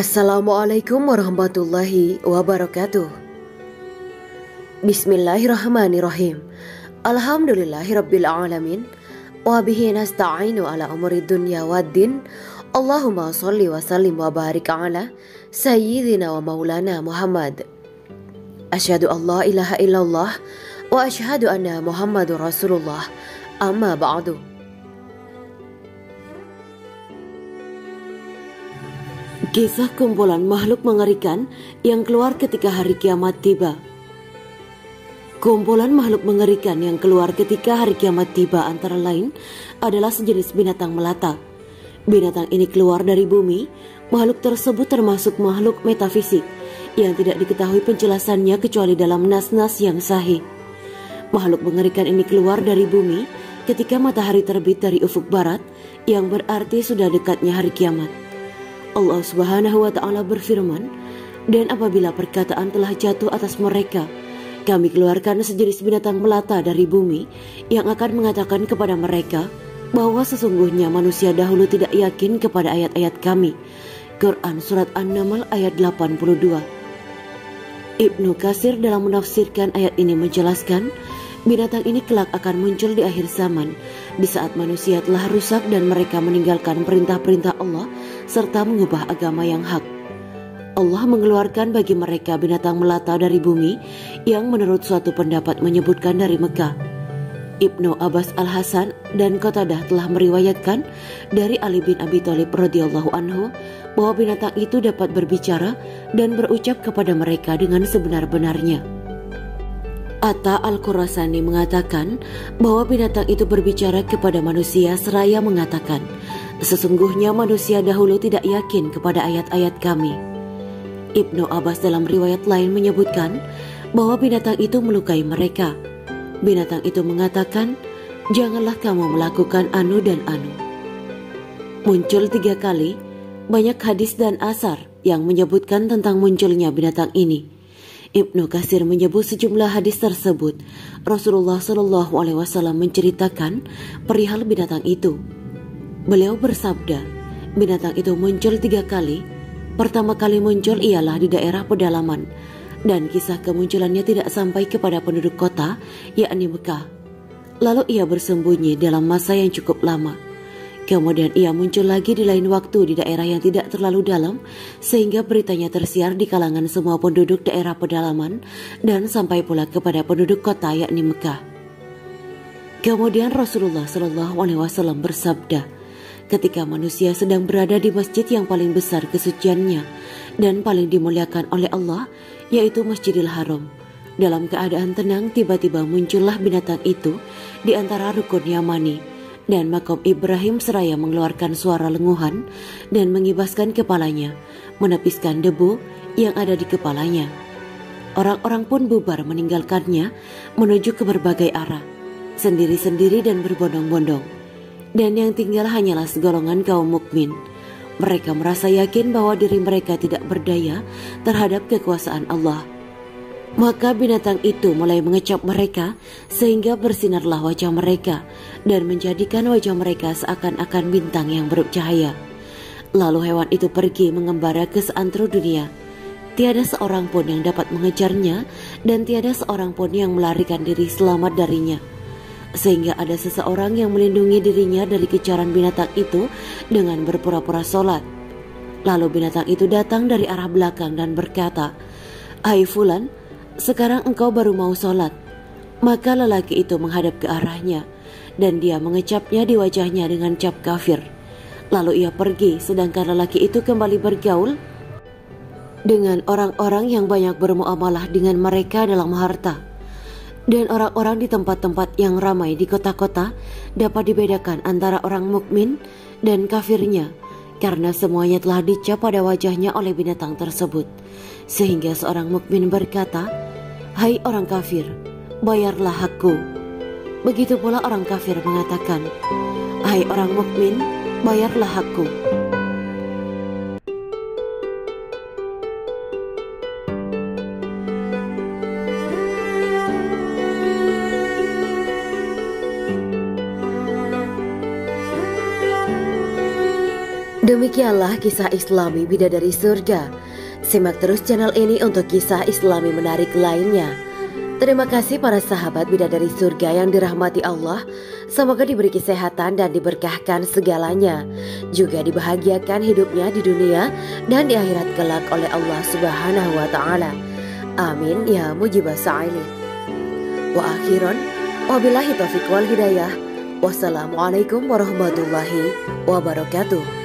Assalamualaikum warahmatullahi wabarakatuh. Bismillahirrahmanirrahim. Alhamdulillahirabbil alamin. Wa bihi nasta'inu ala umuri dunya waddin. Allahumma shalli wa sallim wa barik ala sayyidina wa maulana Muhammad. Asyhadu an la ilaha illallah wa asyhadu anna Muhammadur Rasulullah. Amma ba'du. Kisah kumpulan makhluk mengerikan yang keluar ketika hari kiamat tiba. Kumpulan makhluk mengerikan yang keluar ketika hari kiamat tiba antara lain adalah sejenis binatang melata. Binatang ini keluar dari bumi. Makhluk tersebut termasuk makhluk metafisik yang tidak diketahui penjelasannya kecuali dalam nas-nas yang sahih. Makhluk mengerikan ini keluar dari bumi ketika matahari terbit dari ufuk barat, yang berarti sudah dekatnya hari kiamat. Allah Subhanahu wa Ta'ala berfirman, "Dan apabila perkataan telah jatuh atas mereka, kami keluarkan sejenis binatang melata dari bumi yang akan mengatakan kepada mereka bahwa sesungguhnya manusia dahulu tidak yakin kepada ayat-ayat kami." Quran Surat An-Naml ayat 82. Ibnu Katsir dalam menafsirkan ayat ini menjelaskan, binatang ini kelak akan muncul di akhir zaman, di saat manusia telah rusak dan mereka meninggalkan perintah-perintah Allah serta mengubah agama yang hak. Allah mengeluarkan bagi mereka binatang melata dari bumi yang menurut suatu pendapat menyebutkan dari Mekah. Ibnu Abbas Al-Hasan dan Qatadah telah meriwayatkan dari Ali bin Abi Thalib radhiyallahu anhu bahwa binatang itu dapat berbicara dan berucap kepada mereka dengan sebenar-benarnya. Atta Al-Khurasani mengatakan bahwa binatang itu berbicara kepada manusia seraya mengatakan, "Sesungguhnya manusia dahulu tidak yakin kepada ayat-ayat kami." Ibnu Abbas dalam riwayat lain menyebutkan bahwa binatang itu melukai mereka. Binatang itu mengatakan, "Janganlah kamu melakukan anu dan anu." Muncul 3 kali, banyak hadis dan asar yang menyebutkan tentang munculnya binatang ini. Ibnu Katsir menyebut sejumlah hadis tersebut. Rasulullah SAW menceritakan perihal binatang itu. Beliau bersabda, binatang itu muncul 3 kali. Pertama kali muncul ialah di daerah pedalaman, dan kisah kemunculannya tidak sampai kepada penduduk kota, yakni Mekah. Lalu ia bersembunyi dalam masa yang cukup lama. Kemudian ia muncul lagi di lain waktu di daerah yang tidak terlalu dalam, sehingga beritanya tersiar di kalangan semua penduduk daerah pedalaman dan sampai pula kepada penduduk kota yakni Mekah. Kemudian Rasulullah SAW bersabda, ketika manusia sedang berada di masjid yang paling besar kesuciannya dan paling dimuliakan oleh Allah, yaitu Masjidil Haram, dalam keadaan tenang tiba-tiba muncullah binatang itu di antara rukun Yamani dan makom Ibrahim seraya mengeluarkan suara lenguhan dan mengibaskan kepalanya, menepiskan debu yang ada di kepalanya. Orang-orang pun bubar meninggalkannya menuju ke berbagai arah, sendiri-sendiri dan berbondong-bondong. Dan yang tinggal hanyalah segolongan kaum mukmin. Mereka merasa yakin bahwa diri mereka tidak berdaya terhadap kekuasaan Allah. Maka binatang itu mulai mengecap mereka sehingga bersinarlah wajah mereka dan menjadikan wajah mereka seakan-akan bintang yang bercahaya. Lalu hewan itu pergi mengembara ke seantero dunia. Tiada seorang pun yang dapat mengejarnya dan tiada seorang pun yang melarikan diri selamat darinya. Sehingga ada seseorang yang melindungi dirinya dari kejaran binatang itu dengan berpura-pura sholat. Lalu binatang itu datang dari arah belakang dan berkata, "Hai Fulan, sekarang engkau baru mau sholat." Maka lelaki itu menghadap ke arahnya dan dia mengecapnya di wajahnya dengan cap kafir. Lalu ia pergi, sedangkan lelaki itu kembali bergaul dengan orang-orang yang banyak bermuamalah dengan mereka dalam harta. Dan orang-orang di tempat-tempat yang ramai di kota-kota dapat dibedakan antara orang mukmin dan kafirnya, karena semuanya telah dicap pada wajahnya oleh binatang tersebut. Sehingga seorang mukmin berkata, "Hai orang kafir, bayarlah hakku." Begitu pula orang kafir mengatakan, "Hai orang mukmin, bayarlah hakku." Demikian Demikianlah kisah Islami Bidadari Surga. Simak terus channel ini untuk kisah Islami menarik lainnya. Terima kasih para sahabat Bidadari Surga yang dirahmati Allah. Semoga diberi kesehatan dan diberkahkan segalanya. Juga dibahagiakan hidupnya di dunia dan di akhirat kelak oleh Allah Subhanahu wa Ta'ala. Amin ya mujibah sa'ilin. Wa akhiran, wabillahi taufiq wal hidayah. Wassalamualaikum warahmatullahi wabarakatuh.